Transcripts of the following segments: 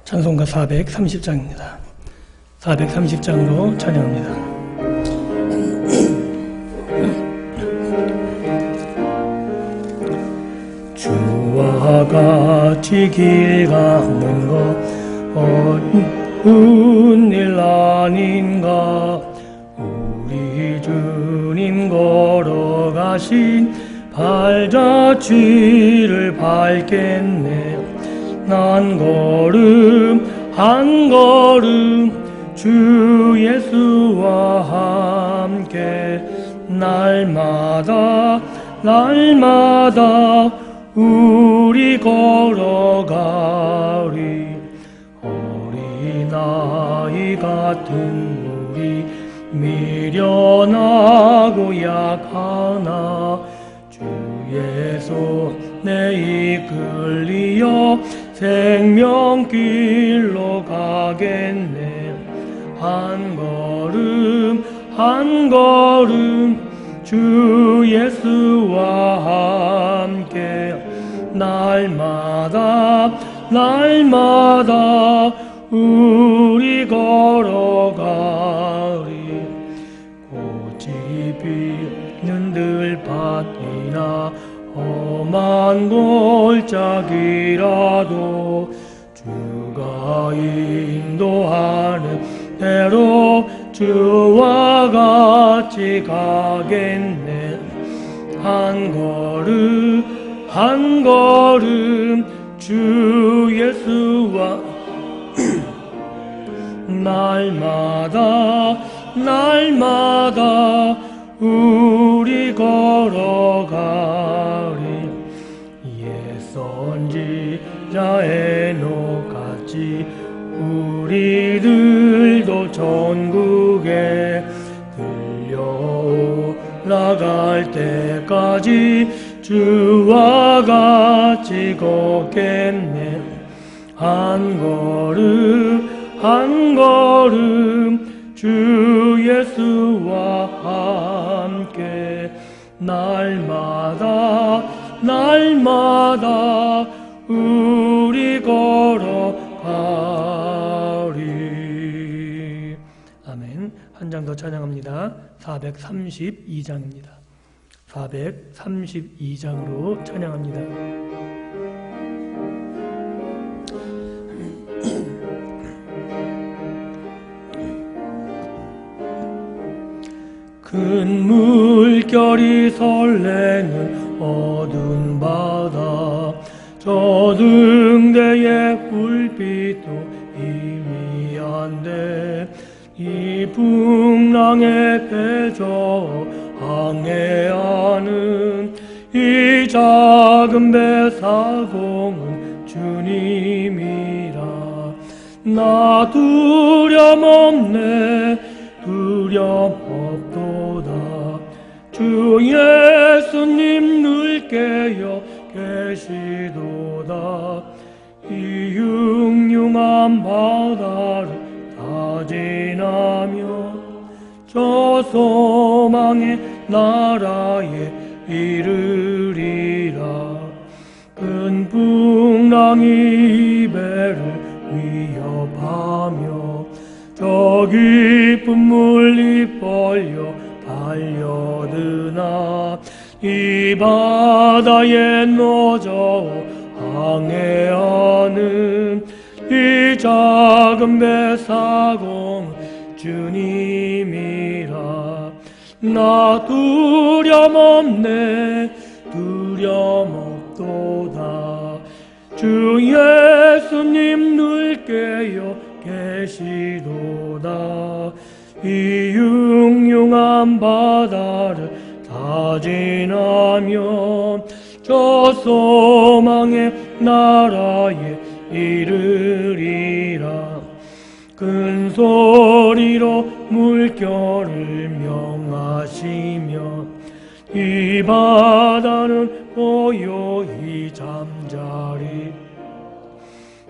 찬송가 430장입니다. 430장으로 찬양합니다. 주와 같이 길 가는 것 어려운 일 아닌가. 우리 주님 걸어가신 발자취를 밟겠네. 난 걸음 한 걸음 주 예수와 함께 날마다 우리 걸어가리. 어린아이 같은 우리 미련하고 약하나 주의 손에 이끌리어 생명길로 가겠네. 한 걸음 주 예수와 함께 날마다 우리 걸어가리. 꽃이 피는 들밭이나 험한 골짜기라도 주가 인도하는 대로 주와 같이 가겠네. 한 걸음 주 예수와 날마다 우리 걸어가리. 옛 선지자 에녹같이 우리들도 전국에 들려올라갈 때까지 주와 같이 걷겠네. 한 걸음 주 예수와 함께 날마다 우리 걸어가리. 아멘. 한 장 더 찬양합니다. 432장입니다. 432장으로 찬양합니다. 큰 물결이 설레는 어두운 바다, 저 등대의 불빛도 희미한데 이 풍랑에 패져 항해하는 이 작은 배 사공은 주님이라. 나 두려움 없도다. 주 예수님 늘 깨어 계시도다. 이 흉흉한 바다를 다 지나며 저 소망의 나라에 이르리라. 큰 풍랑이 배를 위협하며 저 깊은 물이 벌려 달려드나 이 바다에 노져 항해하는 이 작은 배 사공 주님이라. 나 두려움 없도다. 주 예수님 늘 깨어 계시도다. 이 흉흉한 바다를 다 지나며 저 소망의 나라에 이르리라. 큰 소리로 물결을 명하시며 이 바다는 고요히 잠자리.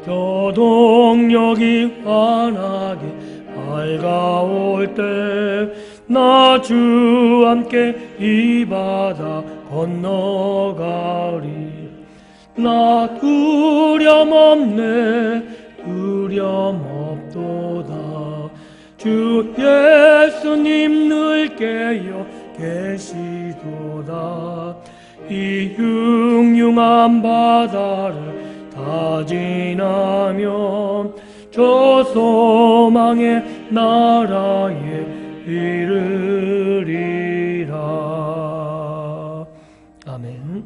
저 동력이 환하게 밝아올 때 나 주 함께 이 바다 건너가리. 나 두려움 두려움없도다. 주 예수님 늘 깨어 계시도다. 이 흉흉한 바다를 다 지나면 저 소망의 나라에 이르리라. 아멘.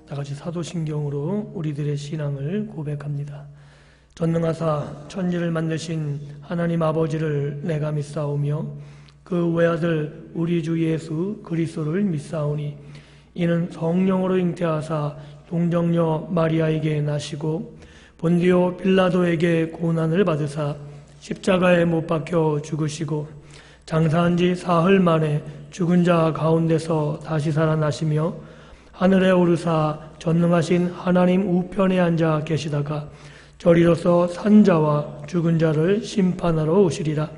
다같이 사도신경으로 우리들의 신앙을 고백합니다. 전능하사 천지를 만드신 하나님 아버지를 내가 믿사오며 그 외아들 우리 주 예수 그리스도를 믿사오니 이는 성령으로 잉태하사 동정녀 마리아에게 나시고 본디오 빌라도에게 고난을 받으사 십자가에 못 박혀 죽으시고 장사한 지 사흘 만에 죽은 자 가운데서 다시 살아나시며 하늘에 오르사 전능하신 하나님 우편에 앉아 계시다가 저리로서 산자와 죽은 자를 심판하러 오시리라.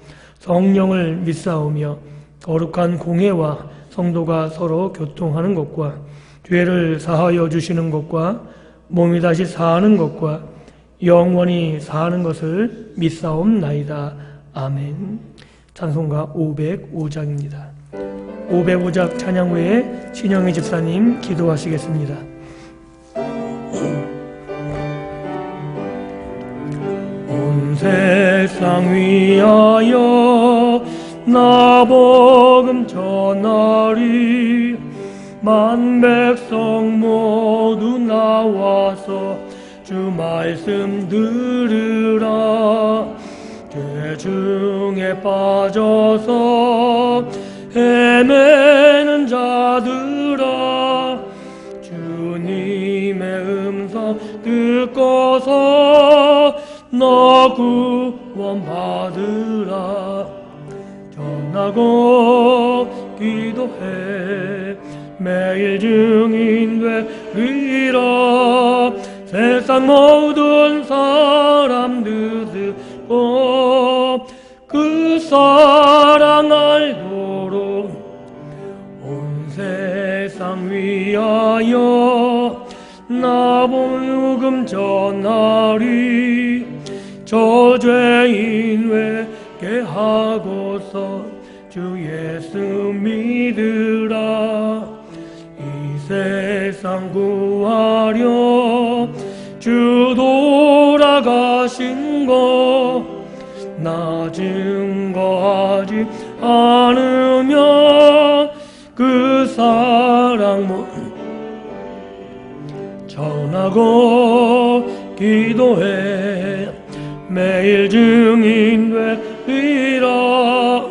성령을 믿사오며 거룩한 공회와 성도가 서로 교통하는 것과 죄를 사하여 주시는 것과 몸이 다시 사는 것과 영원히 사는 것을 믿사옵나이다. 아멘. 찬송가 505장입니다. 505장 찬양 후에 신영희 집사님 기도하시겠습니다. 온 세상 위하여 나 복음 전하리. 만 백성 모두 나와서 주 말씀 들으라. 죄 중에 빠져서 헤매는 자들아, 주님의 음성 듣고서 너 구원 받으라. 전하고 기도해 매일 증인 되리라. 세상 모든 사람 듣고 그 사랑 알도록 온 세상 위하여 나 복음 전하리. 저 죄인 회개하고서 주 예수 믿으라. 이 세상 구하려 주 돌아가신 것 나 증거하지 않으면 그 사랑 전하고 기도해 매일 증인 되리라.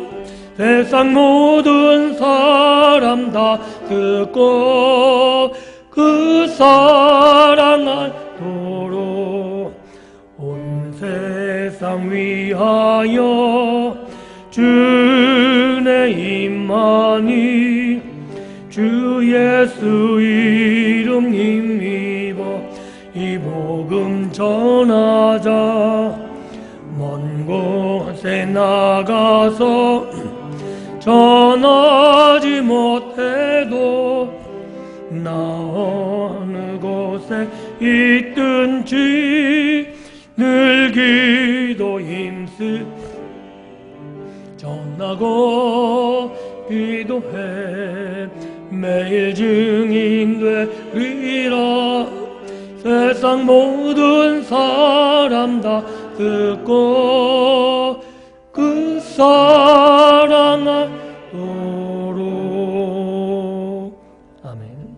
세상 모든 사람 다 듣고 그 사랑 알도록 온 세상 위하여 주의 임하니. 주 예수 이름 힘입어 이 복음 전하자. 먼 곳에 나가서 전하지 못해도 나 어느 곳에 있든지 늘 기도 힘쓰 전하고 기도해 매일 증인 되리라. 세상 모든 사람 다 듣고 그 사랑하도록. 아멘.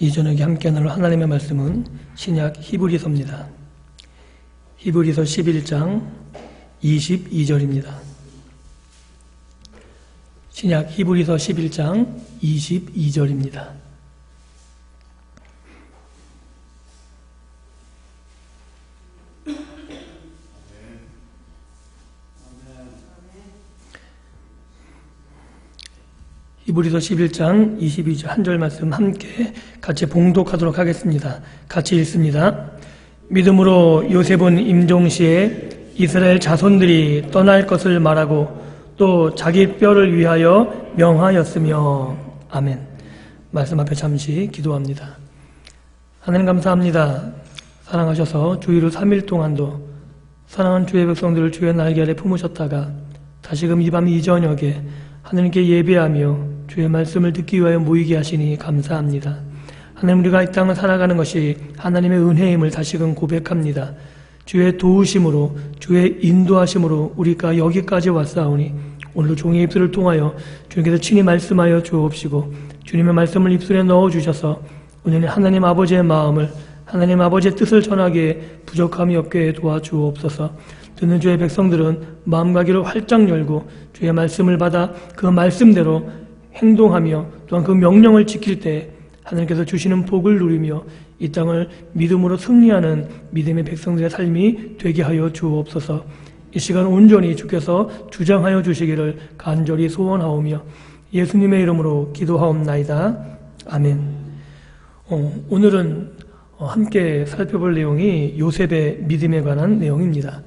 이 저녁에 함께 나눌 하나님의 말씀은 신약 히브리서입니다. 히브리서 11장 22절입니다. 신약 히브리서 11장 22절입니다. 히브리서 11장 22절 한 절 말씀 함께 같이 봉독하도록 하겠습니다. 같이 읽습니다. 믿음으로 요셉은 임종시에 이스라엘 자손들이 떠날 것을 말하고 또 자기 뼈를 위하여 명하였으며. 아멘. 말씀 앞에 잠시 기도합니다. 하나님 감사합니다. 사랑하셔서 주일을 3일 동안도 사랑하는 주의 백성들을 주의 날개 아래 품으셨다가 다시금 이 밤 이 저녁에 하나님께 예배하며 주의 말씀을 듣기 위하여 모이게 하시니 감사합니다. 하나님, 우리가 이 땅을 살아가는 것이 하나님의 은혜임을 다시금 고백합니다. 주의 도우심으로 주의 인도하심으로 우리가 여기까지 왔사오니 오늘도 종의 입술을 통하여 주님께서 친히 말씀하여 주옵시고 주님의 말씀을 입술에 넣어주셔서 오늘 하나님 아버지의 마음을 하나님 아버지의 뜻을 전하기에 부족함이 없게 도와주옵소서. 듣는 주의 백성들은 마음과 귀를 활짝 열고 주의 말씀을 받아 그 말씀대로 행동하며 또한 그 명령을 지킬 때 하나님께서 주시는 복을 누리며 이 땅을 믿음으로 승리하는 믿음의 백성들의 삶이 되게 하여 주옵소서. 이 시간 온전히 주께서 주장하여 주시기를 간절히 소원하오며 예수님의 이름으로 기도하옵나이다. 아멘. 오늘은 함께 살펴볼 내용이 요셉의 믿음에 관한 내용입니다.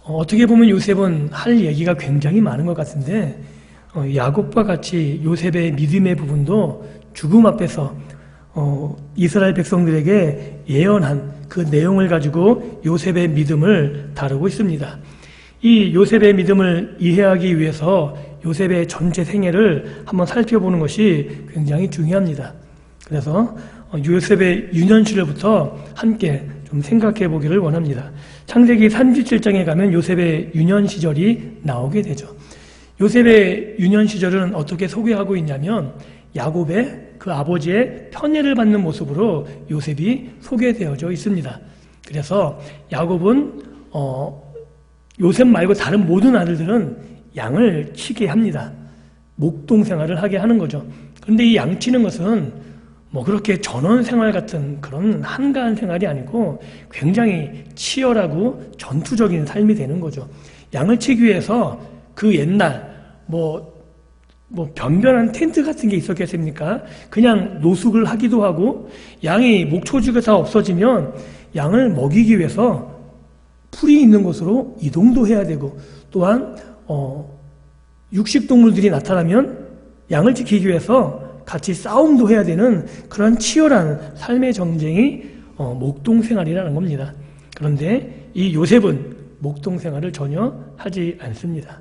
어떻게 보면 요셉은 할 얘기가 굉장히 많은 것 같은데 야곱과 같이 요셉의 믿음의 부분도 죽음 앞에서 이스라엘 백성들에게 예언한 그 내용을 가지고 요셉의 믿음을 다루고 있습니다. 이 요셉의 믿음을 이해하기 위해서 요셉의 전체 생애를 한번 살펴보는 것이 굉장히 중요합니다. 그래서 요셉의 유년 시절부터 함께 좀 생각해 보기를 원합니다. 창세기 37장에 가면 요셉의 유년 시절이 나오게 되죠. 요셉의 유년 시절은 어떻게 소개하고 있냐면 야곱의 그 아버지의 편애를 받는 모습으로 요셉이 소개되어져 있습니다. 그래서 야곱은 요셉 말고 다른 모든 아들들은 양을 치게 합니다. 목동 생활을 하게 하는 거죠. 그런데 이 양 치는 것은 그렇게 전원 생활 같은 그런 한가한 생활이 아니고 굉장히 치열하고 전투적인 삶이 되는 거죠. 양을 치기 위해서 그 옛날 변변한 텐트 같은 게 있었겠습니까? 그냥 노숙을 하기도 하고 양이 목초지가 다 없어지면 양을 먹이기 위해서 풀이 있는 곳으로 이동도 해야 되고 또한 육식동물들이 나타나면 양을 지키기 위해서 같이 싸움도 해야 되는 그런 치열한 삶의 정쟁이 목동생활이라는 겁니다. 그런데 이 요셉은 목동생활을 전혀 하지 않습니다.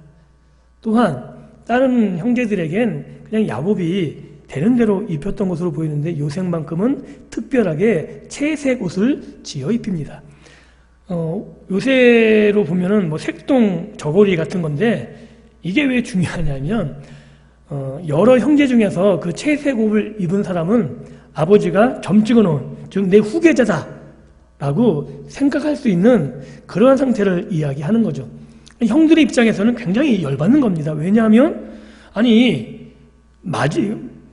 또한 다른 형제들에겐 그냥 야곱이 되는 대로 입혔던 것으로 보이는데 요셉만큼은 특별하게 채색 옷을 지어 입힙니다. 요새로 보면은 색동 저고리 같은 건데 이게 왜 중요하냐면 여러 형제 중에서 그 채색 옷을 입은 사람은 아버지가 점 찍어놓은 즉 내 후계자다라고 생각할 수 있는 그러한 상태를 이야기하는 거죠. 형들의 입장에서는 굉장히 열받는 겁니다. 왜냐하면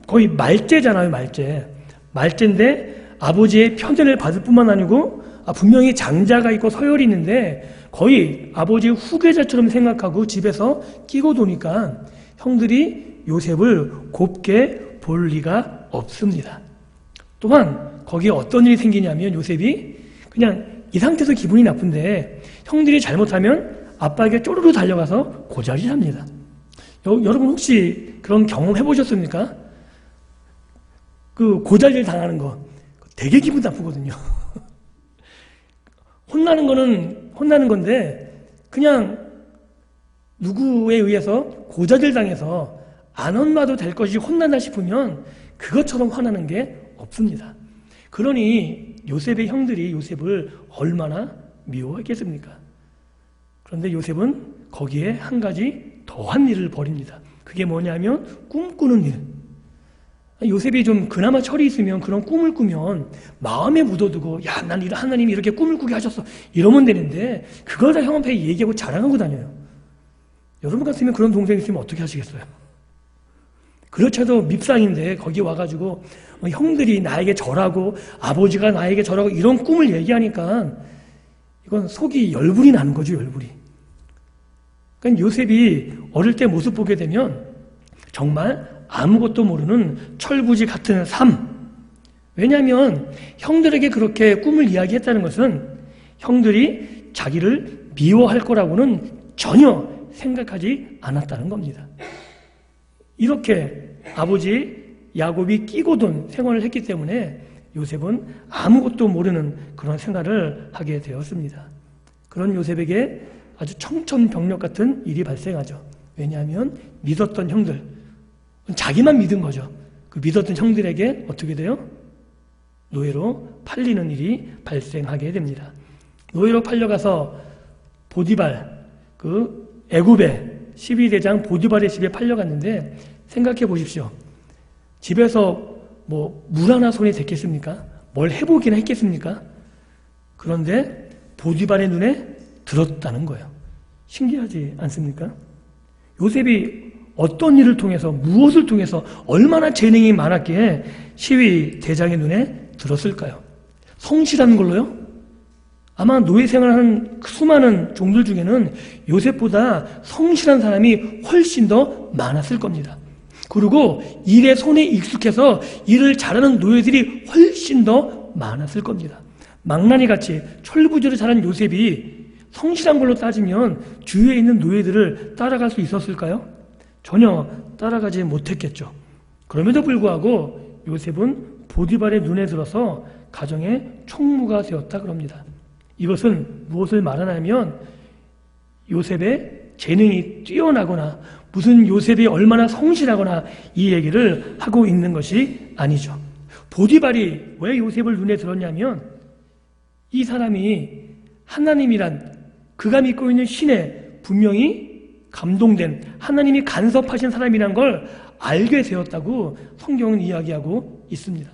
거의 말제잖아요. 말제인데 아버지의 편애를 받을 뿐만 아니고 분명히 장자가 있고 서열이 있는데 거의 아버지의 후계자처럼 생각하고 집에서 끼고 도니까 형들이 요셉을 곱게 볼 리가 없습니다. 또한 거기에 어떤 일이 생기냐면 요셉이 그냥 이 상태에서 기분이 나쁜데 형들이 잘못하면 아빠에게 쪼르르 달려가서 고자질 합니다. 여러분 혹시 그런 경험 해보셨습니까? 그 고자질 당하는 거 되게 기분 나쁘거든요. 혼나는 건데 그냥 누구에 의해서 고자질 당해서 안 혼나도 될 것이 혼난다 싶으면 그것처럼 화나는 게 없습니다. 그러니 요셉의 형들이 요셉을 얼마나 미워했겠습니까? 그런데 요셉은 거기에 한 가지 더한 일을 벌입니다. 그게 뭐냐면 꿈꾸는 일. 요셉이 좀 그나마 철이 있으면 그런 꿈을 꾸면 마음에 묻어두고 야, 난 하나님이 이렇게 꿈을 꾸게 하셨어 이러면 되는데 그걸 다 형 앞에 얘기하고 자랑하고 다녀요. 여러분 같으면 그런 동생 있으면 어떻게 하시겠어요? 그렇죠. 밉상인데 거기 와가지고 형들이 나에게 절하고 아버지가 나에게 절하고 이런 꿈을 얘기하니까 이건 속이 열불이 나는 거죠. 열불이. 그러니까 요셉이 어릴 때 모습 보게 되면 정말 아무것도 모르는 철부지 같은 삶. 왜냐하면 형들에게 그렇게 꿈을 이야기했다는 것은 형들이 자기를 미워할 거라고는 전혀 생각하지 않았다는 겁니다. 이렇게 아버지 야곱이 끼고 돈 생활을 했기 때문에 요셉은 아무것도 모르는 그런 생활을 하게 되었습니다. 그런 요셉에게 아주 청천벽력 같은 일이 발생하죠. 왜냐하면 믿었던 형들, 자기만 믿은 거죠. 그 믿었던 형들에게 어떻게 돼요? 노예로 팔리는 일이 발생하게 됩니다. 노예로 팔려가서 보디발, 그 애굽의 12대장 보디발의 집에 팔려갔는데 생각해 보십시오. 집에서 뭐 물 하나 손에 댔겠습니까? 뭘 해보기나 했겠습니까? 그런데 보디발의 눈에 들었다는 거예요. 신기하지 않습니까? 요셉이 어떤 일을 통해서 무엇을 통해서 얼마나 재능이 많았기에 시위 대장의 눈에 들었을까요? 성실한 걸로요? 아마 노예 생활하는 수많은 종들 중에는 요셉보다 성실한 사람이 훨씬 더 많았을 겁니다. 그리고 일에 손에 익숙해서 일을 잘하는 노예들이 훨씬 더 많았을 겁니다. 망나니같이 철부지로 자란 요셉이 성실한 걸로 따지면 주위에 있는 노예들을 따라갈 수 있었을까요? 전혀 따라가지 못했겠죠. 그럼에도 불구하고 요셉은 보디발의 눈에 들어서 가정의 총무가 되었다 그럽니다. 이것은 무엇을 말하냐면 요셉의 재능이 뛰어나거나 무슨 요셉이 얼마나 성실하거나 이 얘기를 하고 있는 것이 아니죠. 보디발이 왜 요셉을 눈에 들었냐면 이 사람이 하나님이란 그가 믿고 있는 신에 분명히 감동된 하나님이 간섭하신 사람이란 걸 알게 되었다고 성경은 이야기하고 있습니다.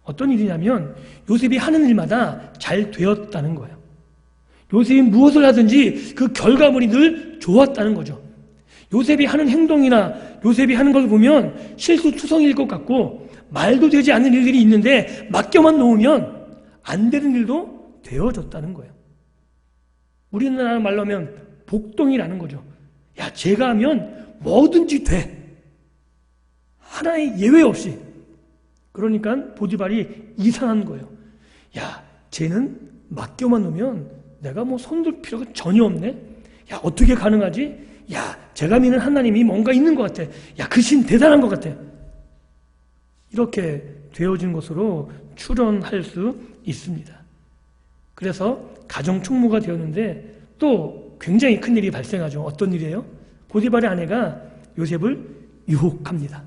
어떤 일이냐면 요셉이 하는 일마다 잘 되었다는 거예요. 요셉이 무엇을 하든지 그 결과물이 늘 좋았다는 거죠. 요셉이 하는 행동이나 요셉이 하는 걸 보면 실수투성일 것 같고 말도 되지 않는 일들이 있는데 맡겨만 놓으면 안 되는 일도 되어졌다는 거예요. 우리나라 말로 하면 복동이라는 거죠. 야, 제가 하면 뭐든지 돼. 하나의 예외 없이. 그러니까 보디발이 이상한 거예요. 야, 쟤는 맡겨만 놓으면 내가 뭐 손들 필요가 전혀 없네. 야, 어떻게 가능하지? 야, 제가 믿는 하나님이 뭔가 있는 것 같아. 야, 그 신 대단한 것 같아. 이렇게 되어진 것으로 추론할 수 있습니다. 그래서 가정 총무가 되었는데 또 굉장히 큰 일이 발생하죠. 어떤 일이에요? 보디발의 아내가 요셉을 유혹합니다.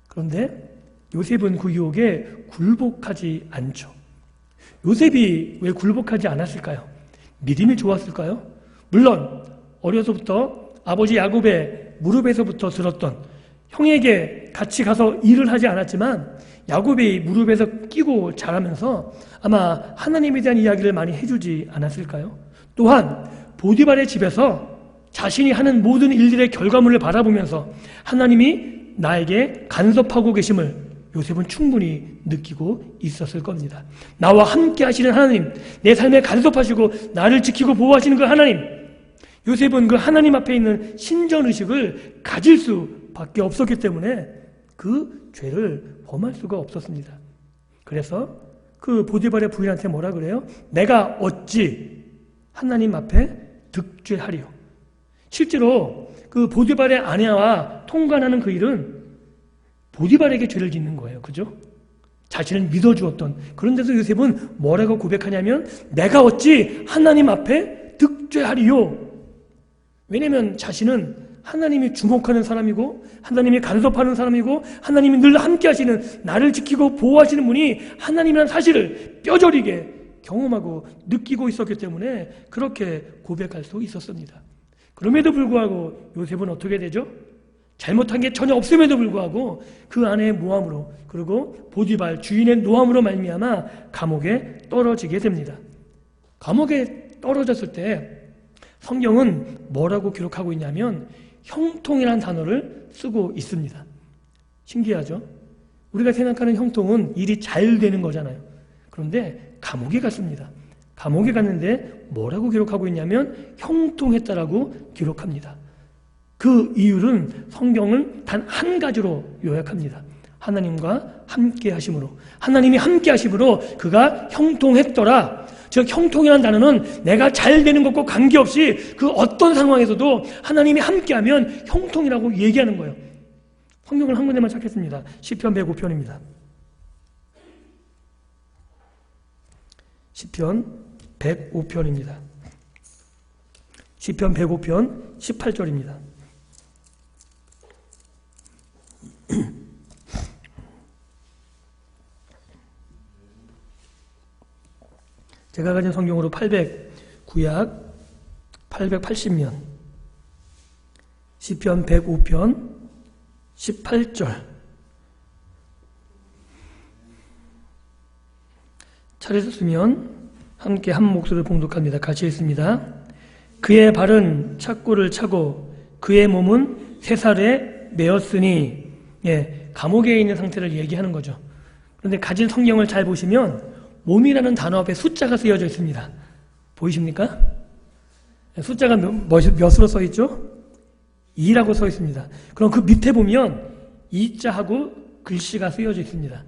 그런데 요셉은 그 유혹에 굴복하지 않죠. 요셉이 왜 굴복하지 않았을까요? 믿음이 좋았을까요? 물론 어려서부터 아버지 야곱의 무릎에서부터 들었던 형에게 같이 가서 일을 하지 않았지만 야곱이 무릎에서 끼고 자라면서 아마 하나님에 대한 이야기를 많이 해주지 않았을까요? 또한 보디발의 집에서 자신이 하는 모든 일들의 결과물을 바라보면서 하나님이 나에게 간섭하고 계심을 요셉은 충분히 느끼고 있었을 겁니다. 나와 함께 하시는 하나님, 내 삶에 간섭하시고 나를 지키고 보호하시는 그 하나님, 요셉은 그 하나님 앞에 있는 신전의식을 가질 수밖에 없었기 때문에 그 죄를 범할 수가 없었습니다. 그래서 그 보디발의 부인한테 뭐라 그래요? 내가 어찌 하나님 앞에 득죄하리요. 실제로 그 보디발의 아내와 통관하는 그 일은 보디발에게 죄를 짓는 거예요. 그죠? 자신을 믿어주었던. 그런데도 요셉은 뭐라고 고백하냐면 내가 어찌 하나님 앞에 득죄하리요. 왜냐하면 자신은 하나님이 주목하는 사람이고 하나님이 간섭하는 사람이고 하나님이 늘 함께 하시는 나를 지키고 보호하시는 분이 하나님이라는 사실을 뼈저리게 경험하고 느끼고 있었기 때문에 그렇게 고백할 수 있었습니다. 그럼에도 불구하고 요셉은 어떻게 되죠? 잘못한 게 전혀 없음에도 불구하고 그 아내의 모함으로 그리고 보디발 주인의 노함으로 말미암아 감옥에 떨어지게 됩니다. 감옥에 떨어졌을 때 성경은 뭐라고 기록하고 있냐면 형통이라는 단어를 쓰고 있습니다. 신기하죠? 우리가 생각하는 형통은 일이 잘 되는 거잖아요. 그런데 감옥에 갔습니다. 감옥에 갔는데 뭐라고 기록하고 있냐면 형통했다라고 기록합니다. 그 이유는 성경은 단 한 가지로 요약합니다. 하나님과 함께 하심으로. 하나님이 함께 하심으로 그가 형통했더라. 즉 형통이라는 단어는 내가 잘 되는 것과 관계없이 그 어떤 상황에서도 하나님이 함께하면 형통이라고 얘기하는 거예요. 성경을 한 군데만 찾겠습니다. 시편 105편입니다. 시편 105편입니다. 시편 105편 18절입니다. 제가 가진 성경으로 구약 880면 시편 105편 18절 찾으셨으면 함께 한 목소리를 봉독합니다. 같이 읽습니다. 그의 발은 착고를 차고 그의 몸은 쇠살에 매었으니 감옥에 있는 상태를 얘기하는 거죠. 그런데 가진 성경을 잘 보시면 몸이라는 단어 앞에 숫자가 쓰여져 있습니다. 보이십니까? 숫자가 몇으로 써 있죠? 2라고 써 있습니다. 그럼 그 밑에 보면 2자하고 글씨가 쓰여져 있습니다.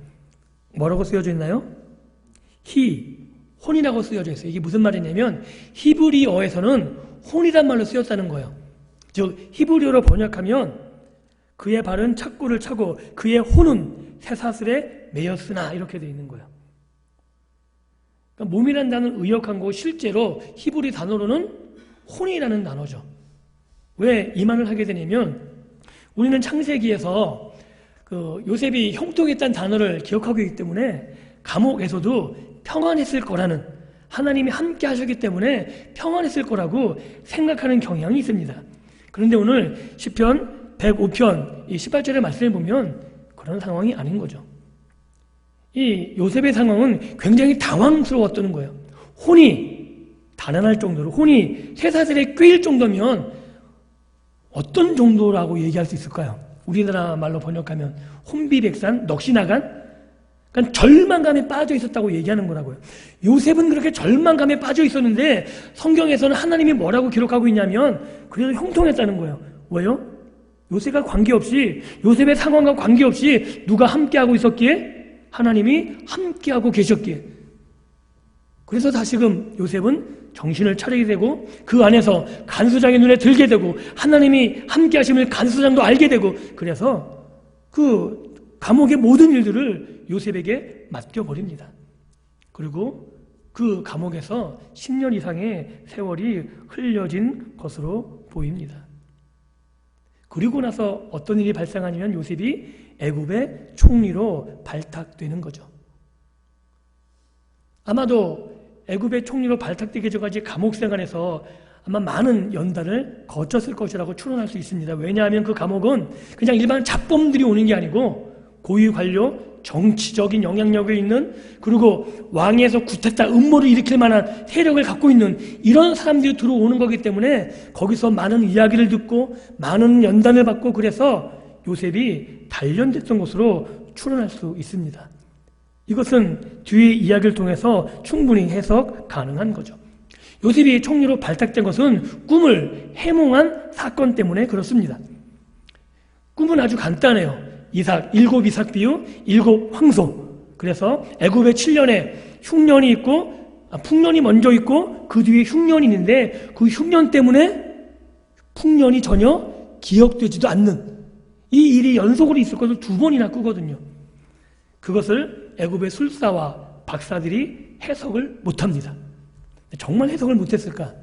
뭐라고 쓰여져 있나요? 혼이라고 쓰여져 있어요. 이게 무슨 말이냐면 히브리어에서는 혼이란 말로 쓰였다는 거예요. 즉 히브리어로 번역하면 그의 발은 착고를 차고 그의 혼은 쇠사슬에 매였으나 이렇게 되어 있는 거예요. 그러니까 몸이라는 단어는 의역한 거고 실제로 히브리 단어로는 혼이라는 단어죠. 왜 이 말을 하게 되냐면 우리는 창세기에서 요셉이 형통했다는 단어를 기억하고 있기 때문에 감옥에서도 평안했을 거라는 하나님이 함께 하셨기 때문에 평안했을 거라고 생각하는 경향이 있습니다. 그런데 오늘 시편 105편 이 18절의 말씀을 보면 그런 상황이 아닌 거죠. 이 요셉의 상황은 굉장히 당황스러웠다는 거예요. 혼이 달아날 정도로 혼이 쇠사슬에 꿰일 정도면 어떤 정도라고 얘기할 수 있을까요? 우리나라 말로 번역하면 혼비백산, 넋이나간? 그러니까 절망감에 빠져 있었다고 얘기하는 거라고요. 요셉은 그렇게 절망감에 빠져 있었는데 성경에서는 하나님이 뭐라고 기록하고 있냐면 그래도 형통했다는 거예요. 왜요? 요셉과 관계없이 요셉의 상황과 관계없이 누가 함께하고 있었기에? 하나님이 함께하고 계셨기에. 그래서 다시금 요셉은 정신을 차리게 되고 그 안에서 간수장의 눈에 들게 되고 하나님이 함께하심을 간수장도 알게 되고 그래서 그 감옥의 모든 일들을 요셉에게 맡겨버립니다. 그리고 그 감옥에서 10년 이상의 세월이 흘려진 것으로 보입니다. 그리고 나서 어떤 일이 발생하냐면 요셉이 애굽의 총리로 발탁되는 거죠. 아마도 애굽의 총리로 발탁되기 전까지 감옥 생활에서 아마 많은 연단을 거쳤을 것이라고 추론할 수 있습니다. 왜냐하면 그 감옥은 그냥 일반 잡범들이 오는 게 아니고 고위 관료, 정치적인 영향력이 있는 그리고 왕에서 구태타 음모를 일으킬 만한 세력을 갖고 있는 이런 사람들이 들어오는 거기 때문에 거기서 많은 이야기를 듣고 많은 연단을 받고 그래서 요셉이 단련됐던 것으로 추론할 수 있습니다. 이것은 뒤의 이야기를 통해서 충분히 해석 가능한 거죠. 요셉이 총리로 발탁된 것은 꿈을 해몽한 사건 때문에 그렇습니다. 꿈은 아주 간단해요. 일곱 이삭 비유, 7 황소. 그래서 애굽에 7년에 흉년이 있고 풍년이 먼저 있고 그 뒤에 흉년이 있는데 그 흉년 때문에 풍년이 전혀 기억되지도 않는 이 일이 연속으로 있을 것을 2번이나 꾸거든요. 그것을 애굽의 술사와 박사들이 해석을 못합니다. 정말 해석을 못했을까?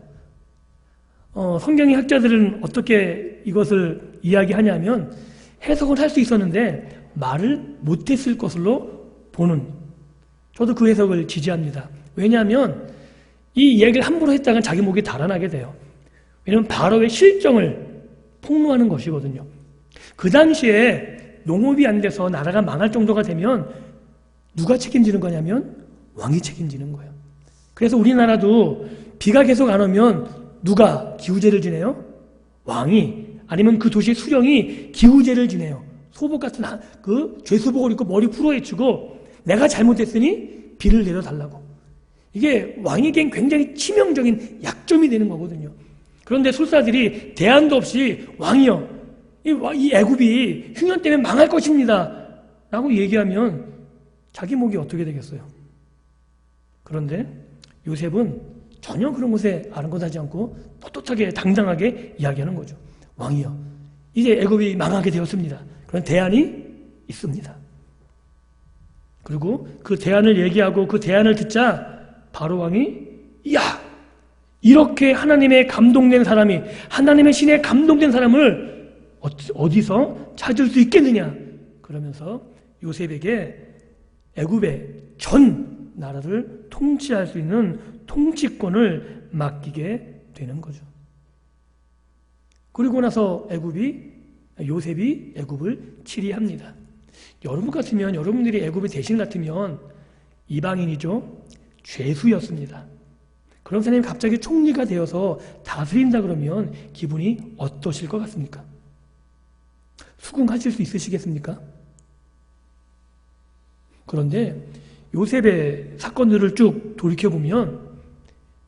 성경의 학자들은 어떻게 이것을 이야기하냐면 해석을 할 수 있었는데 말을 못했을 것으로 보는, 저도 그 해석을 지지합니다. 왜냐하면 이 얘기를 함부로 했다가 자기 목이 달아나게 돼요. 왜냐하면 바로의 실정을 폭로하는 것이거든요. 그 당시에 농업이 안 돼서 나라가 망할 정도가 되면 누가 책임지는 거냐면 왕이 책임지는 거예요. 그래서 우리나라도 비가 계속 안 오면 누가 기후제를 지내요? 왕이, 아니면 그 도시 수령이 기후제를 지내요. 소복 같은 그 죄수복을 입고 머리 풀어헤치고 내가 잘못했으니 비를 내려달라고. 이게 왕에겐 굉장히 치명적인 약점이 되는 거거든요. 그런데 술사들이 대안도 없이 왕이여, 이 애굽이 흉년 때문에 망할 것입니다 라고 얘기하면 자기 목이 어떻게 되겠어요? 그런데 요셉은 전혀 그런 것에 아랑곳하지 않고 떳떳하게 당당하게 이야기하는 거죠. 왕이여, 이제 애굽이 망하게 되었습니다. 그런 대안이 있습니다. 그리고 그 대안을 얘기하고 그 대안을 듣자 바로 왕이, 야, 이렇게 하나님의 감동된 사람이, 하나님의 신에 감동된 사람을 어디서 찾을 수 있겠느냐, 그러면서 요셉에게 애굽의 전 나라를 통치할 수 있는 통치권을 맡기게 되는 거죠. 그리고 나서 요셉이 애굽을 치리합니다. 여러분 같으면, 여러분들이 애굽의 대신 같으면 이방인이죠. 죄수였습니다. 그런 사람이 갑자기 총리가 되어서 다스린다 그러면 기분이 어떠실 것 같습니까? 수긍하실 수 있으시겠습니까? 그런데 요셉의 사건들을 쭉 돌이켜보면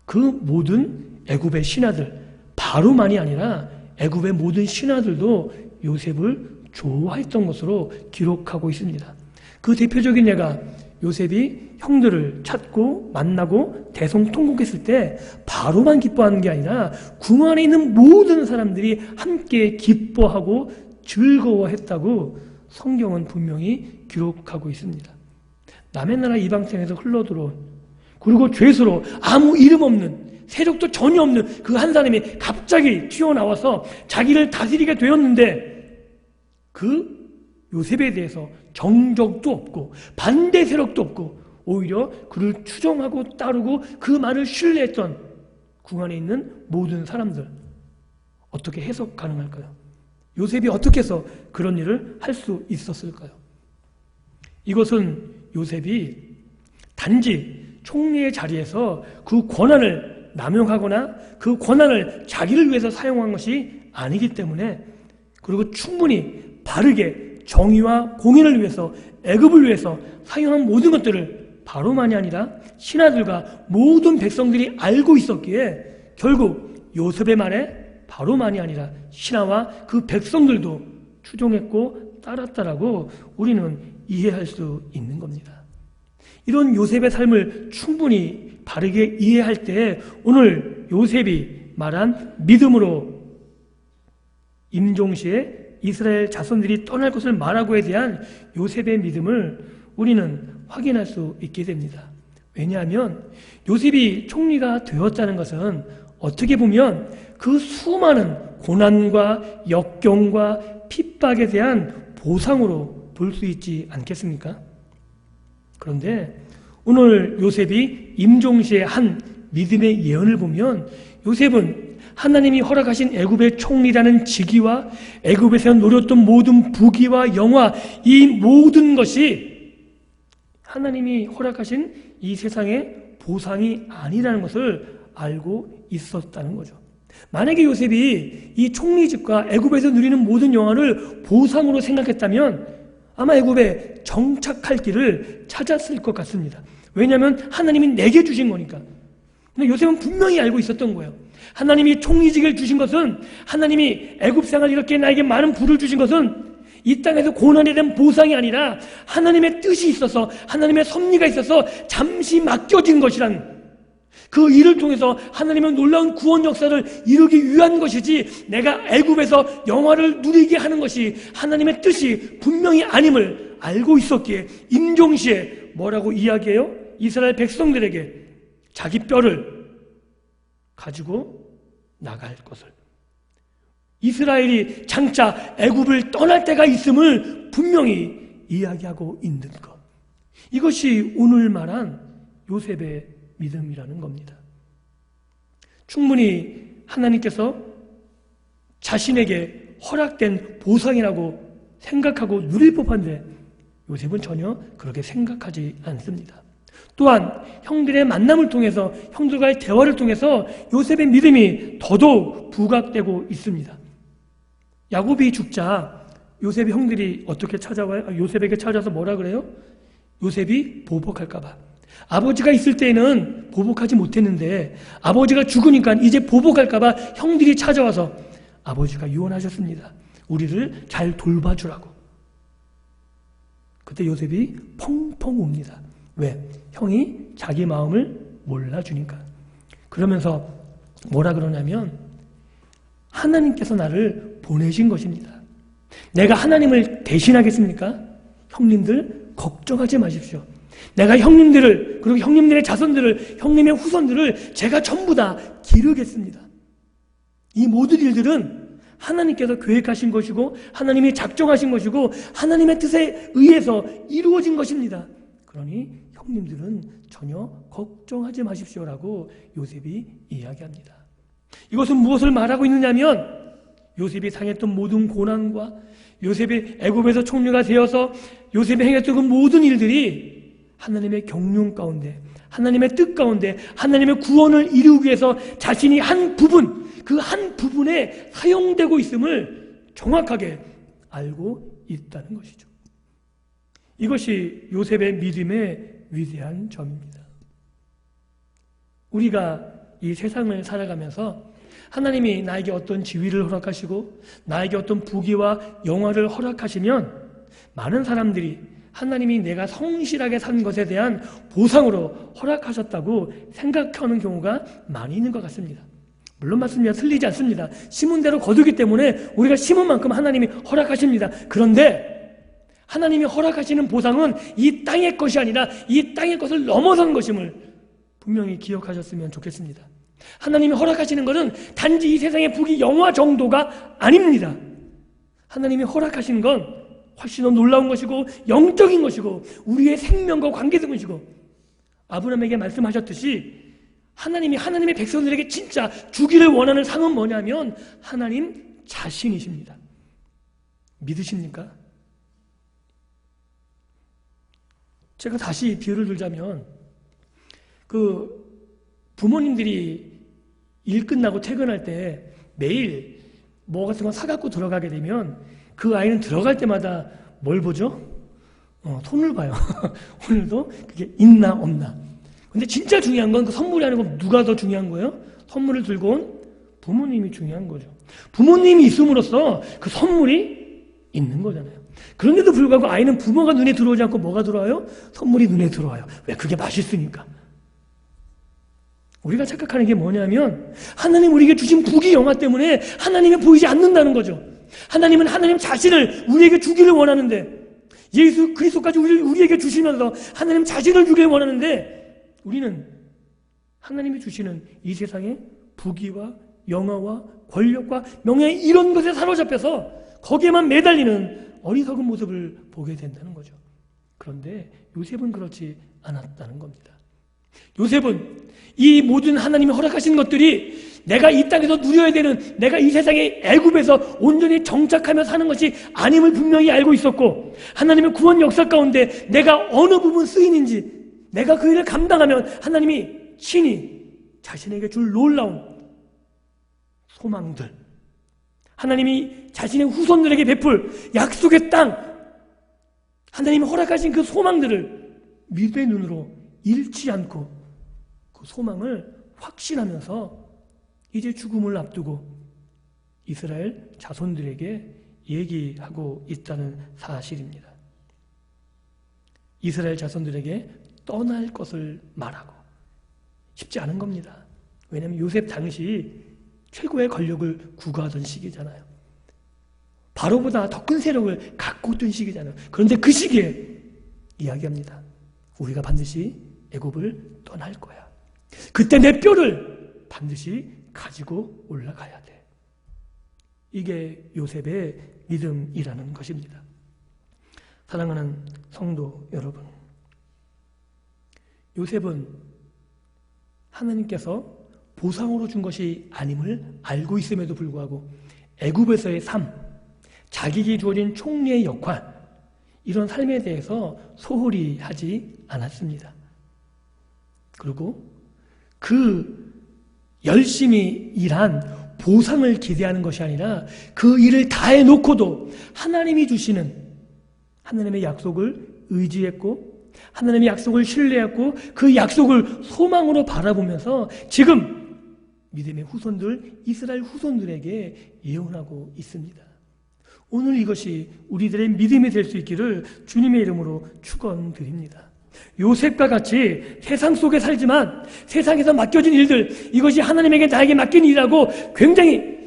그 모든 애굽의 신하들, 바로만이 아니라 애굽의 모든 신하들도 요셉을 좋아했던 것으로 기록하고 있습니다. 그 대표적인 예가 요셉이 형들을 찾고 만나고 대성통곡했을 때 바로만 기뻐하는 게 아니라 궁 안에 있는 모든 사람들이 함께 기뻐하고 즐거워했다고 성경은 분명히 기록하고 있습니다. 남의 나라 이방 땅에서 흘러들어온, 그리고 죄수로 아무 이름 없는, 세력도 전혀 없는 그 한 사람이 갑자기 튀어나와서 자기를 다스리게 되었는데 그 요셉에 대해서 정적도 없고 반대 세력도 없고 오히려 그를 추종하고 따르고 그 말을 신뢰했던 궁 안에 있는 모든 사람들, 어떻게 해석 가능할까요? 요셉이 어떻게 해서 그런 일을 할 수 있었을까요? 이것은 요셉이 단지 총리의 자리에서 그 권한을 남용하거나 그 권한을 자기를 위해서 사용한 것이 아니기 때문에, 그리고 충분히 바르게 정의와 공의를 위해서, 애굽을 위해서 사용한 모든 것들을 바로만이 아니라 신하들과 모든 백성들이 알고 있었기에 결국 요셉의 말에 바로만이 아니라 신하와 그 백성들도 추종했고 따랐다라고 우리는 이해할 수 있는 겁니다. 이런 요셉의 삶을 충분히 바르게 이해할 때 오늘 요셉이 말한 믿음으로 임종시에 이스라엘 자손들이 떠날 것을 말하고에 대한 요셉의 믿음을 우리는 확인할 수 있게 됩니다. 왜냐하면 요셉이 총리가 되었다는 것은 어떻게 보면 그 수많은 고난과 역경과 핍박에 대한 보상으로 볼 수 있지 않겠습니까? 그런데 오늘 요셉이 임종시의 한 믿음의 예언을 보면 요셉은 하나님이 허락하신 애굽의 총리라는 직위와 애굽에서 누렸던 모든 부귀와 영화, 이 모든 것이 하나님이 허락하신 이 세상의 보상이 아니라는 것을 알고 있었다는 거죠. 만약에 요셉이 이 총리직과 애굽에서 누리는 모든 영화를 보상으로 생각했다면 아마 애굽에 정착할 길을 찾았을 것 같습니다. 왜냐하면 하나님이 내게 주신 거니까. 근데 요셉은 분명히 알고 있었던 거예요. 하나님이 총리직을 주신 것은, 하나님이 애굽 생활 이렇게 나에게 많은 부를 주신 것은 이 땅에서 고난에 대한 보상이 아니라 하나님의 뜻이 있어서, 하나님의 섭리가 있어서 잠시 맡겨진 것이란, 그 일을 통해서 하나님의 놀라운 구원 역사를 이루기 위한 것이지 내가 애굽에서 영화를 누리게 하는 것이 하나님의 뜻이 분명히 아님을 알고 있었기에 임종시에 뭐라고 이야기해요? 이스라엘 백성들에게 자기 뼈를 가지고 나갈 것을, 이스라엘이 장차 애굽을 떠날 때가 있음을 분명히 이야기하고 있는 것, 이것이 오늘 말한 요셉의 믿음이라는 겁니다. 충분히 하나님께서 자신에게 허락된 보상이라고 생각하고 누릴 법한데 요셉은 전혀 그렇게 생각하지 않습니다. 또한 형들의 만남을 통해서, 형들과의 대화를 통해서 요셉의 믿음이 더더욱 부각되고 있습니다. 야곱이 죽자 요셉의 형들이 어떻게 찾아와요? 요셉에게 찾아서 뭐라 그래요? 요셉이 보복할까 봐. 아버지가 있을 때에는 보복하지 못했는데 아버지가 죽으니까 이제 보복할까 봐 형들이 찾아와서 아버지가 유언하셨습니다. 우리를 잘 돌봐주라고. 그때 요셉이 펑펑 웁니다. 왜? 형이 자기 마음을 몰라주니까. 그러면서 뭐라 그러냐면 하나님께서 나를 보내신 것입니다. 내가 하나님을 대신하겠습니까? 형님들 걱정하지 마십시오. 내가 형님들을, 그리고 형님들의 자손들을, 형님의 후손들을 제가 전부 다 기르겠습니다. 이 모든 일들은 하나님께서 계획하신 것이고 하나님이 작정하신 것이고 하나님의 뜻에 의해서 이루어진 것입니다. 그러니 형님들은 전혀 걱정하지 마십시오라고 요셉이 이야기합니다. 이것은 무엇을 말하고 있느냐면 요셉이 당했던 모든 고난과 요셉이 애굽에서 총리가 되어서 요셉이 행했던 그 모든 일들이 하나님의 경륜 가운데, 하나님의 뜻 가운데, 하나님의 구원을 이루기 위해서 자신이 한 부분, 그 한 부분에 사용되고 있음을 정확하게 알고 있다는 것이죠. 이것이 요셉의 믿음의 위대한 점입니다. 우리가 이 세상을 살아가면서 하나님이 나에게 어떤 지위를 허락하시고 나에게 어떤 부귀와 영화를 허락하시면 많은 사람들이 하나님이 내가 성실하게 산 것에 대한 보상으로 허락하셨다고 생각하는 경우가 많이 있는 것 같습니다. 물론 맞습니다. 틀리지 않습니다. 심은 대로 거두기 때문에 우리가 심은 만큼 하나님이 허락하십니다. 그런데 하나님이 허락하시는 보상은 이 땅의 것이 아니라 이 땅의 것을 넘어선 것임을 분명히 기억하셨으면 좋겠습니다. 하나님이 허락하시는 것은 단지 이 세상의 부귀 영화 정도가 아닙니다. 하나님이 허락하시는 건 훨씬 더 놀라운 것이고 영적인 것이고 우리의 생명과 관계된 것이고 아브라함에게 말씀하셨듯이 하나님이 하나님의 백성들에게 진짜 주기를 원하는 상은 뭐냐면 하나님 자신이십니다. 믿으십니까? 제가 다시 비유를 들자면 그 부모님들이 일 끝나고 퇴근할 때 매일 뭐 같은 거 사갖고 들어가게 되면 그 아이는 들어갈 때마다 뭘 보죠? 손을 봐요. 오늘도 그게 있나 없나. 근데 진짜 중요한 건 그 선물이 아니고 누가 더 중요한 거예요? 선물을 들고 온 부모님이 중요한 거죠. 부모님이 있음으로써 그 선물이 있는 거잖아요. 그런데도 불구하고 아이는 부모가 눈에 들어오지 않고 뭐가 들어와요? 선물이 눈에 들어와요. 왜? 그게 맛있으니까. 우리가 착각하는 게 뭐냐면 하나님 우리에게 주신 부귀 영화 때문에 하나님이 보이지 않는다는 거죠. 하나님은 하나님 자신을 우리에게 주기를 원하는데 예수 그리스도까지 우리에게 주시면서 하나님 자신을 주기를 원하는데 우리는 하나님이 주시는 이 세상의 부귀와 영화와 권력과 명예 이런 것에 사로잡혀서 거기에만 매달리는 어리석은 모습을 보게 된다는 거죠. 그런데 요셉은 그렇지 않았다는 겁니다. 요셉은 이 모든 하나님이 허락하신 것들이 내가 이 땅에서 누려야 되는 내가 이 세상의 애굽에서 온전히 정착하며 사는 것이 아님을 분명히 알고 있었고 하나님의 구원 역사 가운데 내가 어느 부분 쓰인인지 내가 그 일을 감당하면 하나님이 친히 자신에게 줄 놀라운 소망들 하나님이 자신의 후손들에게 베풀 약속의 땅 하나님이 허락하신 그 소망들을 믿음의 눈으로 잃지 않고 그 소망을 확신하면서 이제 죽음을 앞두고 이스라엘 자손들에게 얘기하고 있다는 사실입니다. 이스라엘 자손들에게 떠날 것을 말하고 쉽지 않은 겁니다. 왜냐하면 요셉 당시 최고의 권력을 구가하던 시기잖아요. 바로보다 더 큰 세력을 갖고 있던 시기잖아요. 그런데 그 시기에 이야기합니다. 우리가 반드시 애굽을 떠날 거야. 그때 내 뼈를 반드시 가지고 올라가야 돼. 이게 요셉의 믿음이라는 것입니다. 사랑하는 성도 여러분, 요셉은 하나님께서 보상으로 준 것이 아님을 알고 있음에도 불구하고 애굽에서의 삶, 자기에게 주어진 총리의 역할, 이런 삶에 대해서 소홀히 하지 않았습니다. 그리고 그 열심히 일한 보상을 기대하는 것이 아니라 그 일을 다해놓고도 하나님이 주시는 하나님의 약속을 의지했고 하나님의 약속을 신뢰했고 그 약속을 소망으로 바라보면서 지금 믿음의 후손들, 이스라엘 후손들에게 예언하고 있습니다. 오늘 이것이 우리들의 믿음이 될 수 있기를 주님의 이름으로 축원드립니다. 요셉과 같이 세상 속에 살지만 세상에서 맡겨진 일들, 이것이 하나님에게 나에게 맡긴 일이라고 굉장히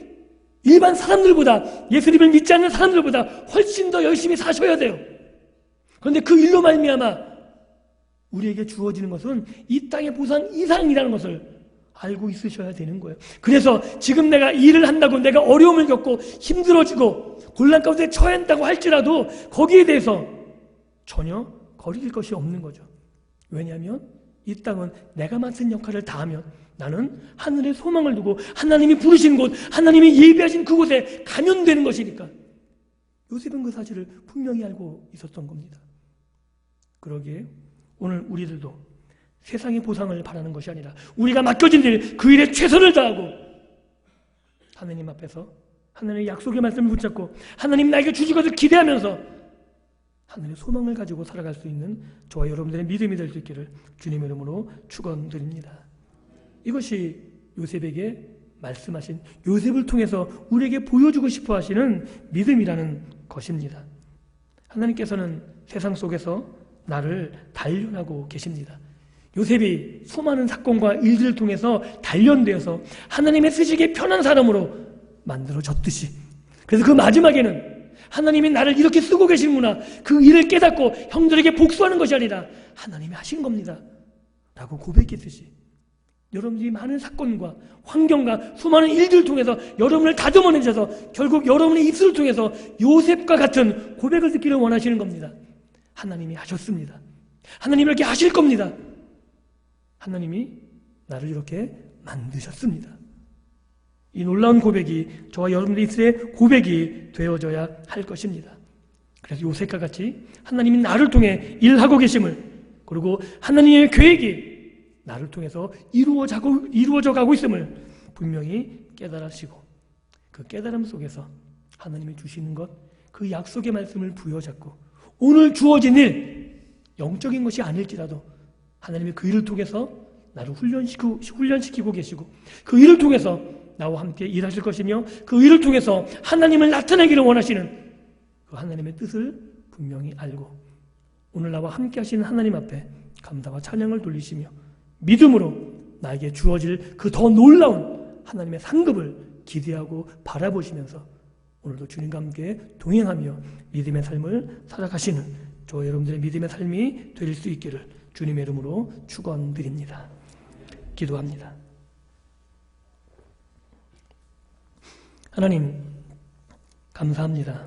일반 사람들보다, 예수님을 믿지 않는 사람들보다 훨씬 더 열심히 사셔야 돼요. 그런데 그 일로 말미암아 우리에게 주어지는 것은 이 땅의 보상 이상이라는 것을 알고 있으셔야 되는 거예요. 그래서 지금 내가 일을 한다고 내가 어려움을 겪고 힘들어지고 곤란 가운데 처해 있다고 할지라도 거기에 대해서 전혀 거리낄 것이 없는 거죠. 왜냐하면 이 땅은 내가 맡은 역할을 다하면 나는 하늘의 소망을 두고 하나님이 부르신 곳, 하나님이 예비하신 그곳에 가면 되는 것이니까. 요셉은 그 사실을 분명히 알고 있었던 겁니다. 그러기에 오늘 우리들도 세상의 보상을 바라는 것이 아니라 우리가 맡겨진 일, 그 일에 최선을 다하고 하나님 앞에서 하나님의 약속의 말씀을 붙잡고 하나님 나에게 주실 것을 기대하면서 하나님의 소망을 가지고 살아갈 수 있는 저와 여러분들의 믿음이 될 수 있기를 주님의 이름으로 축원드립니다. 이것이 요셉에게 말씀하신, 요셉을 통해서 우리에게 보여주고 싶어 하시는 믿음이라는 것입니다. 하나님께서는 세상 속에서 나를 단련하고 계십니다. 요셉이 수많은 사건과 일들을 통해서 단련되어서 하나님의 쓰시기에 편한 사람으로 만들어졌듯이, 그래서 그 마지막에는 하나님이 나를 이렇게 쓰고 계시는구나, 그 일을 깨닫고 형들에게 복수하는 것이 아니라 하나님이 하신 겁니다 라고 고백했듯이, 여러분들이 많은 사건과 환경과 수많은 일들을 통해서 여러분을 다듬어내셔서 결국 여러분의 입술을 통해서 요셉과 같은 고백을 듣기를 원하시는 겁니다. 하나님이 하셨습니다. 하나님이 이렇게 하실 겁니다. 하나님이 나를 이렇게 만드셨습니다. 이 놀라운 고백이 저와 여러분들의 입술의 고백이 되어져야 할 것입니다. 그래서 요셉과 같이 하나님이 나를 통해 일하고 계심을, 그리고 하나님의 계획이 나를 통해서 이루어져 가고 있음을 분명히 깨달으시고, 그 깨달음 속에서 하나님이 주시는 것, 그 약속의 말씀을 부여잡고 오늘 주어진 일, 영적인 것이 아닐지라도 하나님이 그 일을 통해서 나를 훈련시키고 계시고 그 일을 통해서 나와 함께 일하실 것이며 그 일을 통해서 하나님을 나타내기를 원하시는 그 하나님의 뜻을 분명히 알고 오늘 나와 함께 하시는 하나님 앞에 감사와 찬양을 돌리시며 믿음으로 나에게 주어질 그 더 놀라운 하나님의 상급을 기대하고 바라보시면서 오늘도 주님과 함께 동행하며 믿음의 삶을 살아가시는 저와 여러분들의 믿음의 삶이 될 수 있기를 주님의 이름으로 축원드립니다. 기도합니다. 하나님, 감사합니다.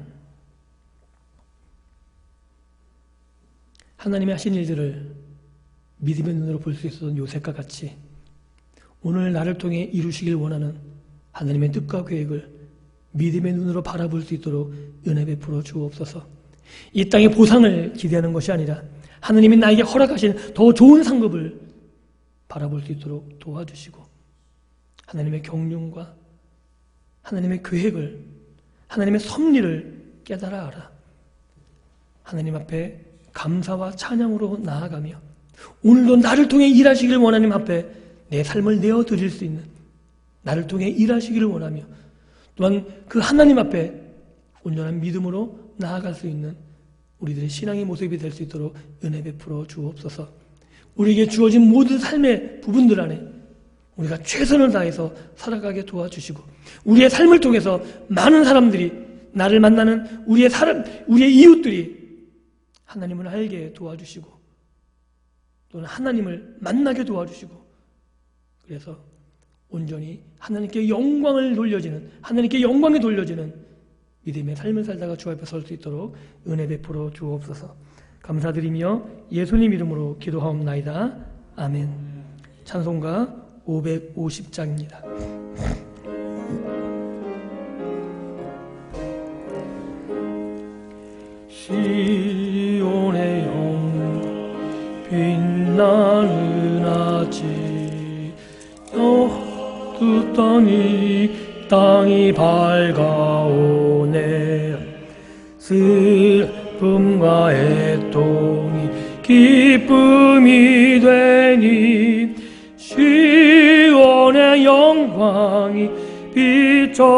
하나님이 하신 일들을 믿음의 눈으로 볼 수 있었던 요셉과 같이 오늘 나를 통해 이루시길 원하는 하나님의 뜻과 계획을 믿음의 눈으로 바라볼 수 있도록 은혜 베풀어 주옵소서. 이 땅의 보상을 기대하는 것이 아니라 하나님이 나에게 허락하신 더 좋은 상급을 바라볼 수 있도록 도와주시고 하나님의 경륜과 하나님의 계획을, 하나님의 섭리를 깨달아 알아 하나님 앞에 감사와 찬양으로 나아가며 오늘도 나를 통해 일하시기를 원하는 앞에 내 삶을 내어드릴 수 있는, 나를 통해 일하시기를 원하며 또한 그 하나님 앞에 온전한 믿음으로 나아갈 수 있는 우리들의 신앙의 모습이 될 수 있도록 은혜 베풀어 주옵소서. 우리에게 주어진 모든 삶의 부분들 안에 우리가 최선을 다해서 살아가게 도와주시고 우리의 삶을 통해서 많은 사람들이 나를 만나는 우리의 이웃들이 하나님을 알게 도와주시고 또는 하나님을 만나게 도와주시고 그래서 온전히 하나님께 영광을 돌려지는, 하나님께 영광이 돌려지는 믿음의 삶을 살다가 주 앞에 설 수 있도록 은혜 베풀어 주옵소서. 감사드리며 예수님 이름으로 기도하옵나이다. 아멘. 찬송가 550장입니다. 시온의 영 빛나는 아침 두 땅이 밝아오네. 슬픔과 애통이 기쁨이 되니 시온의 영광이 비춰오네.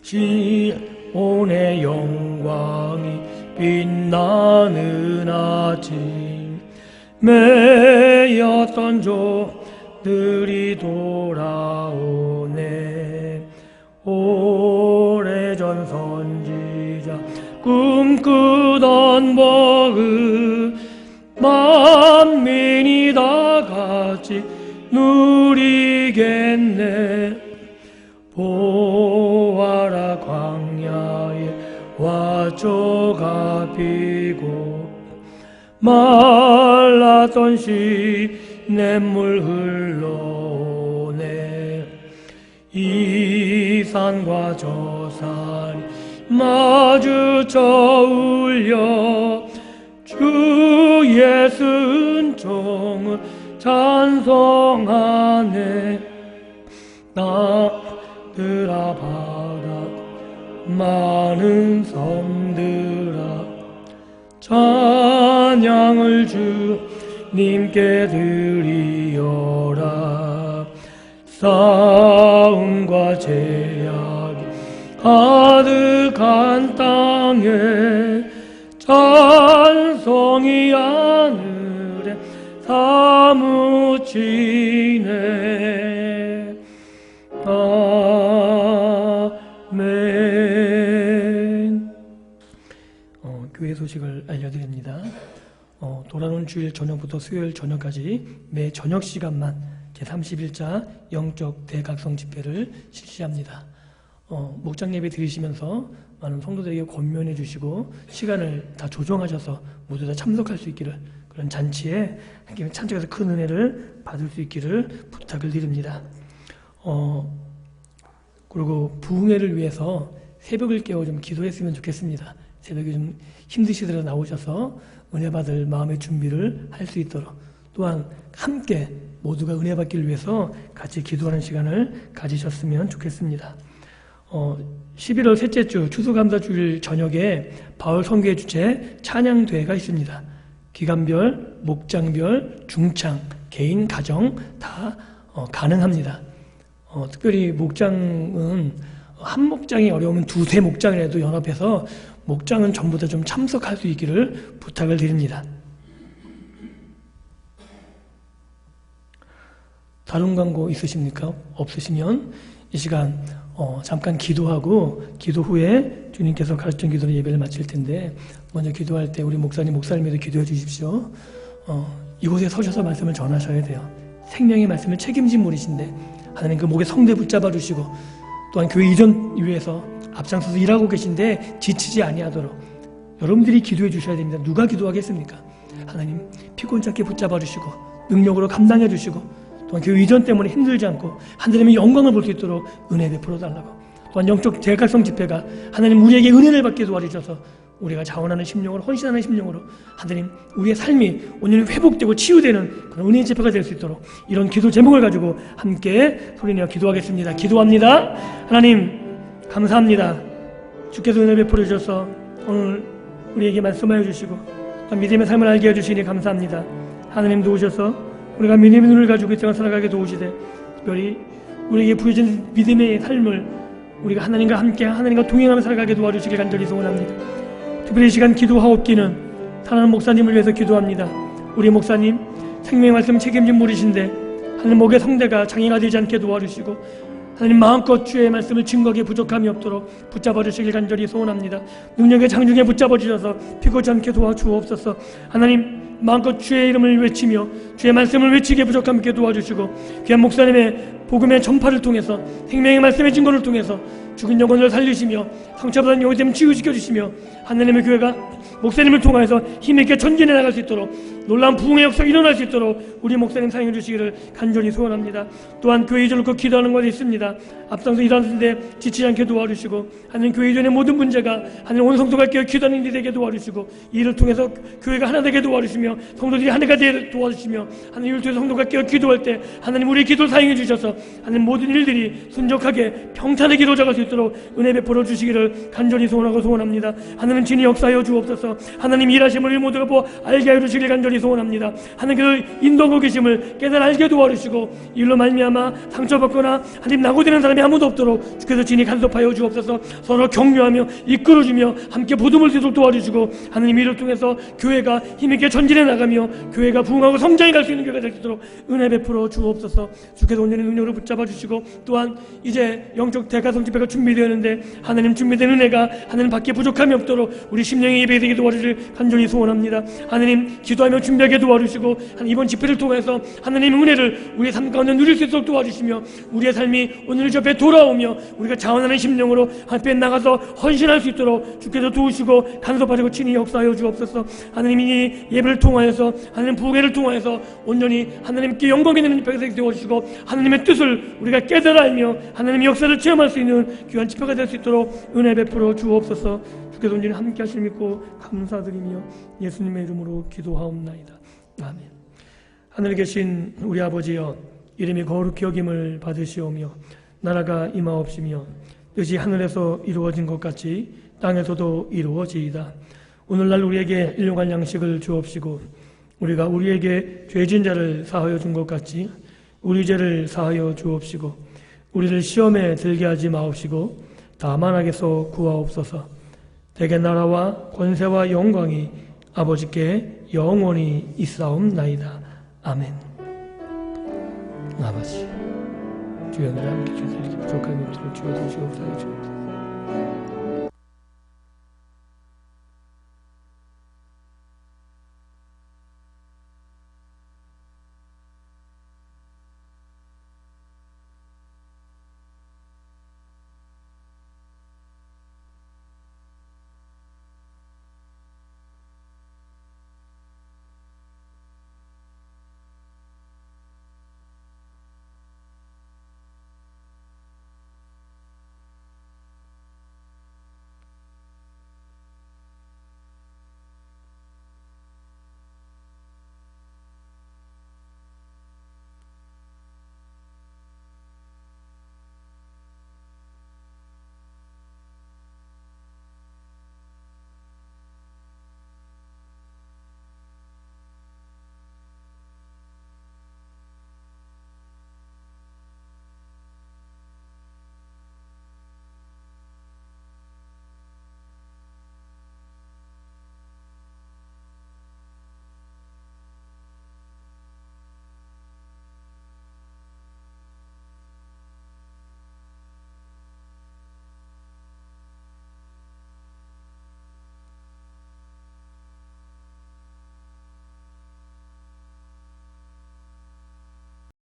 시온의 영광이 빛나는 아침 매였던 종들이 돌아오네. 오래전 선지자 꿈꾸던 복을 만민이 다 같이 누리겠네. 보아라 광야에 화초가 피고 말랐던 시냇물 흘러오네. 이 산과 저 산이 마주쳐 울려 주의 순종을 찬송하네. 나들아 바다 많은 섬들아 찬양을 주님께 드리어라. 싸움과 제약이 가득한 땅에 찬송이 하늘에 사무치네. 아멘. 교회 소식을 알려드립니다. 돌아오는 주일 저녁부터 수요일 저녁까지 매 저녁 시간만 제31차 영적 대각성 집회를 실시합니다. 목장 예배 드리시면서 많은 성도들에게 권면해 주시고 시간을 다 조정하셔서 모두 다 참석할 수 있기를, 그런 잔치에 하나님의 참석해서 큰 은혜를 받을 수 있기를 부탁을 드립니다. 그리고 부흥회를 위해서 새벽을 깨워 좀 기도했으면 좋겠습니다. 새벽에 좀 힘드시더라도 나오셔서 은혜 받을 마음의 준비를 할 수 있도록, 또한 함께 모두가 은혜 받기를 위해서 같이 기도하는 시간을 가지셨으면 좋겠습니다. 11월 셋째 주 추수감사주일 저녁에 바울 선교회 주최 찬양대회가 있습니다. 기간별, 목장별, 중창, 개인, 가정 다 가능합니다. 특별히 목장은 한 목장이 어려우면 두세 목장이라도 연합해서 목장은 전부 다 좀 참석할 수 있기를 부탁을 드립니다. 다른 광고 있으십니까? 없으시면 이 시간 잠깐 기도하고 기도 후에 주님께서 가르친 기도로 예배를 마칠 텐데, 먼저 기도할 때 우리 목사님에도 기도해 주십시오. 이곳에 서셔서 말씀을 전하셔야 돼요. 생명의 말씀을 책임진 분이신데 하나님 그 목에 성대 붙잡아 주시고, 또한 교회 이전 위에서 앞장서서 일하고 계신데 지치지 아니하도록 여러분들이 기도해 주셔야 됩니다. 누가 기도하겠습니까? 하나님 피곤찮게 붙잡아 주시고 능력으로 감당해 주시고, 또한 교회 이전 때문에 힘들지 않고 하나님의 영광을 볼 수 있도록 은혜 베풀어 달라고, 또한 영적 대각성 집회가 하나님 우리에게 은혜를 받게 도와주셔서 우리가 자원하는 심령으로, 헌신하는 심령으로 하나님 우리의 삶이 온전히 회복되고 치유되는 그런 은혜의 집회가 될 수 있도록 이런 기도 제목을 가지고 함께 소리내어 기도하겠습니다. 기도합니다. 하나님 감사합니다. 주께서 은혜 베풀어 주셔서 오늘 우리에게 말씀하여 주시고 믿음의 삶을 알게 해주시니 감사합니다. 하나님 도우셔서 우리가 믿음의 눈을 가지고 이 땅을 살아가게 도우시되, 특별히 우리에게 부여진 믿음의 삶을 우리가 하나님과 함께 하나님과 동행하며 살아가게 도와주시길 간절히 소원합니다. 특별히 이 시간 기도하옵기는 사랑하는 목사님을 위해서 기도합니다. 우리 목사님 생명의 말씀 책임진 분이신데 하나님 목의 성대가 장애가 되지 않게 도와주시고, 하나님 마음껏 주의 말씀을 증거하기에 부족함이 없도록 붙잡아 주시길 간절히 소원합니다. 능력의 장중에 붙잡아 주셔서 피곤치 않게 도와주옵소서. 하나님 마음껏 주의 이름을 외치며 주의 말씀을 외치기에 부족함 있게 도와주시고, 귀한 목사님의 복음의 전파를 통해서 생명의 말씀의 증거를 통해서 죽은 영혼을 살리시며 상처받은 영혼을 치유시켜 주시며 하나님의 교회가 목사님을 통해서 힘있게 전진해 나갈 수 있도록 놀라운 부흥의 역사가 일어날 수 있도록 우리 목사님 사용해 주시기를 간절히 소원합니다. 또한 교회 이전을 꼭 기도하는 것이 있습니다. 앞장서 일하는데 지치지 않게 도와주시고 하나님 교회 이전의 모든 문제가 하나님 온 성도가 깨어 기도하는 일이 되게 도와주시고 이를 통해서 교회가 하나 되게 도와주시며 성도들이 하나가 되게 도와주시며 하나님 이를 통해서 성도가 깨어 기도할 때 하나님 우리의 기도를 사용해 주셔서 하나님 모든 일들이 순적하게 평탄하게 이루어져갈 수 있도록 은혜 베풀어 주시기를 간절히 소원하고 소원합니다. 하나님 진히 역사하여 주옵소서. 하나님 일하심을 우리 모두가 보아 알게 하여 주시기를 간절히 소원합니다. 하나님 그 인도하고 계심을 깨달아 알게 도와주시고 이로 말미암아 상처받거나 하나님 낙오되는 사람이 아무도 없도록 주께서 진히 간섭하여 주옵소서. 서로 격려하며 이끌어주며 함께 보듬을 수 있도록 도와주시고 하나님 이를 통해서 교회가 힘있게 전진해 나가며 교회가 부흥하고 성장해 갈 수 있는 교회가 될 수 있도록 은혜 베풀어 주옵소서. 주께서 온전히 능력으로 붙잡아 주시고 또한 이제 영적 대가성 집회가 준비되었는데 하나님 준비된 은혜가 하나님 밖에 부족함이 없도록 우리 심령의 예배에 되게 도와주실 간절히 소원합니다. 하나님 기도하며 준비하게 도와주시고 하나님 이번 집회를 통해서 하나님의 은혜를 우리의 삶 가운데 누릴 수 있도록 도와주시며 우리의 삶이 오늘 저 앞에 돌아오며 우리가 자원하는 심령으로 앞에 나가서 헌신할 수 있도록 주께서 도우시고 간섭하시고 친히 역사하여 주옵소서. 하나님 이 예배를 통하여서 하나님 부흥회를 통하여서 온전히 하나님께 영광이 되는 집회가 되어주시고 하나님의 뜻을 우리가 깨달아 알며 하나님의 역사를 체험할 수 있는 귀한 집회가 될 수 있도록 은혜 베풀어 주옵소서. 주께서 온전히 함께 하실 믿고 감사드리며 예수님의 이름으로 기도하옵나이다. 아멘. 하늘에 계신 우리 아버지여, 이름이 거룩히 여김을 받으시오며 나라가 임하옵시며 뜻이 하늘에서 이루어진 것 같이 땅에서도 이루어지이다. 오늘날 우리에게 일용할 양식을 주옵시고 우리가 우리에게 죄진 자를 사하여 준 것 같이 우리 죄를 사하여 주옵시고 우리를 시험에 들게 하지 마옵시고 다만 악에서 구하옵소서. 대개 나라와 권세와 영광이 아버지께 영원히 있사옵나이다. 아멘. 아버지, 주여 나를 함께 주시옵소서. 부족함이 없도록 주여 주시옵소서.